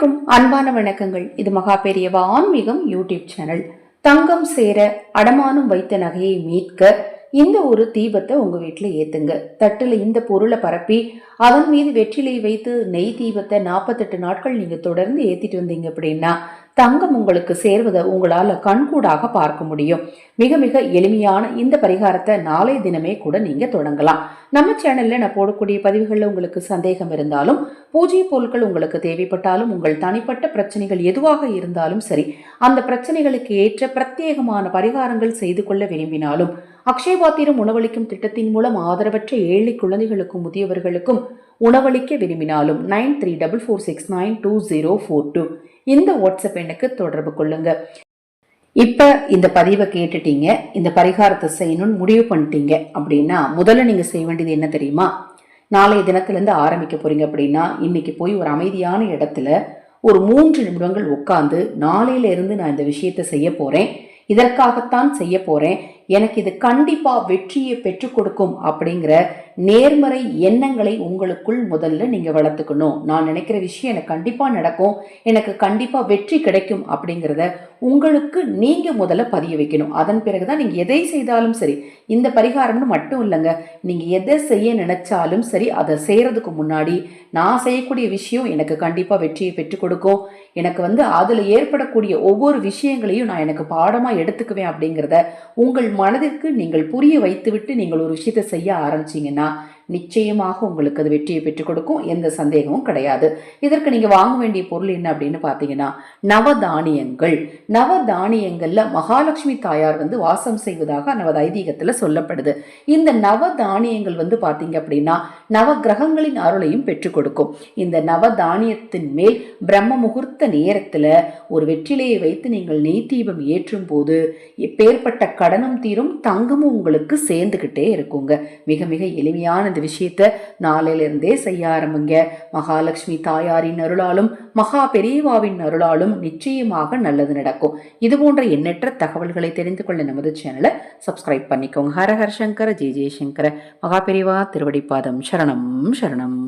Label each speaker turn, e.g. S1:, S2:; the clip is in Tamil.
S1: அனைவருக்கும் அன்பான வணக்கங்கள். இது மகா பெரியவா ஆன்மீகம் யூடியூப் சேனல். தங்கம் சேர அடமானம் வைத்த நகையை மீட்க இந்த ஒரு தீபத்தை உங்க வீட்டுல ஏத்துங்க. தட்டுல இந்த பொருளை பரப்பி அதன் மீது வெற்றிலை வைத்து நெய் தீபத்தை 48 நாட்கள் நீங்க தொடர்ந்து ஏத்திட்டு வந்தீங்க அப்படின்னா தங்கம் உங்களுக்கு சேர்வதை உங்களால கண்கூடாக பார்க்க முடியும். மிக மிக எளிமையான இந்த பரிகாரத்தை நாளை தினமே கூட நீங்க தொடங்கலாம். நம்ம சேனல்ல நான் போடக்கூடிய பதிவுகள்ல உங்களுக்கு சந்தேகம் இருந்தாலும், பூஜை பொருட்கள் உங்களுக்கு தேவைப்பட்டாலும், உங்கள் தனிப்பட்ட பிரச்சனைகள் எதுவாக இருந்தாலும் சரி, அந்த பிரச்சனைகளுக்கு ஏற்ற பிரத்யேகமான பரிகாரங்கள் செய்து கொள்ள விரும்பினாலும், அக்ஷயபாத்திரம் உணவளிக்கும் திட்டத்தின் மூலம் ஆதரவற்ற ஏழை குழந்தைகளுக்கும் முதியவர்களுக்கும் உணவளிக்க விரும்பினாலும் 9344692042 இந்த வாட்ஸ்அப் எண்ணுக்கு தொடர்பு கொள்ளுங்க. இப்ப இந்த பதிவை கேட்டுட்டீங்க, இந்த பரிகாரத்தை செய்யணும்னு முடிவு பண்ணிட்டீங்க அப்படின்னா முதல்ல நீங்க செய்ய வேண்டியது என்ன தெரியுமா? நாளைய தினத்துல இருந்து ஆரம்பிக்க போறீங்க அப்படின்னா இன்னைக்கு போய் ஒரு அமைதியான இடத்துல ஒரு 3 நிமிடங்கள் உட்கார்ந்து நாளையில இருந்து நான் இந்த விஷயத்த செய்ய போறேன், இதற்காகத்தான் செய்ய போறேன், எனக்கு இது கண்டிப்பா வெற்றியை பெற்றுக் கொடுக்கும் அப்படிங்கிற நேர்மறை எண்ணங்களை உங்களுக்குள் முதல்ல நீங்க வளர்த்துக்கணும். நான் நினைக்கிற விஷயம் எனக்கு கண்டிப்பா நடக்கும், எனக்கு கண்டிப்பா வெற்றி கிடைக்கும் அப்படிங்கிறத உங்களுக்கு நீங்க முதல்ல பதிய வைக்கணும். அதன் பிறகுதான் நீங்க எதை செய்தாலும் சரி, இந்த பரிகாரம்னு மட்டும் இல்லைங்க, நீங்க எதை செய்ய நினைச்சாலும் சரி, அதை செய்யறதுக்கு முன்னாடி நான் செய்யக்கூடிய விஷயம் எனக்கு கண்டிப்பா வெற்றியை பெற்றுக் கொடுக்கும், எனக்கு அதுல ஏற்படக்கூடிய ஒவ்வொரு விஷயங்களையும் நான் எனக்கு பாடமா எடுத்துக்குவேன் அப்படிங்கிறத உங்கள் மனதிற்கு நீங்கள் புரிய வைத்துவிட்டு நீங்கள் ஒரு விஷயத்தை செய்ய ஆரம்பிச்சீங்கன்னா நிச்சயமாக உங்களுக்கு அது வெற்றியை பெற்றுக் கொடுக்கும், எந்த சந்தேகமும் கிடையாது. இதற்கு நீங்க வாங்க வேண்டிய பொருள் என்ன அப்படின்னு பாத்தீங்கன்னா நவதானியங்கள். நவதானியங்கள்ல மகாலட்சுமி தாயார் வாசம் செய்வதாக நமது ஐதீகத்துல சொல்லப்படுது. இந்த நவதானியங்கள் பாத்தீங்க அப்படின்னா நவ கிரகங்களின் அருளையும் பெற்றுக் கொடுக்கும். இந்த நவதானியத்தின் மேல் பிரம்ம முகூர்த்த நேரத்துல ஒரு வெற்றிலையை வைத்து நீங்கள் நெய் தீபம் ஏற்றும் போது எப்பேற்பட்ட கடனும் தீரும், தங்கமும் உங்களுக்கு சேர்ந்துகிட்டே இருக்குங்க. மிக மிக எளிமையான இந்த விஷயத்த நாளையில இருந்தே செய்ய ஆரம்பிங்க. மகாலட்சுமி தாயாரின் அருளாலும் மகா பெரியவாவின் அருளாலும் நிச்சயமாக நல்லது நடக்கும். இது போன்ற எண்ணற்ற தகவல்களை தெரிந்து கொள்ள நமது சேனலை சப்ஸ்கிரைப் பண்ணிக்கோங்க. ஹர ஹர சங்கர ஜெய ஜெயசங்கர. மகா பெரியவா திருவடிப்பாதம் சரணம் சரணம்.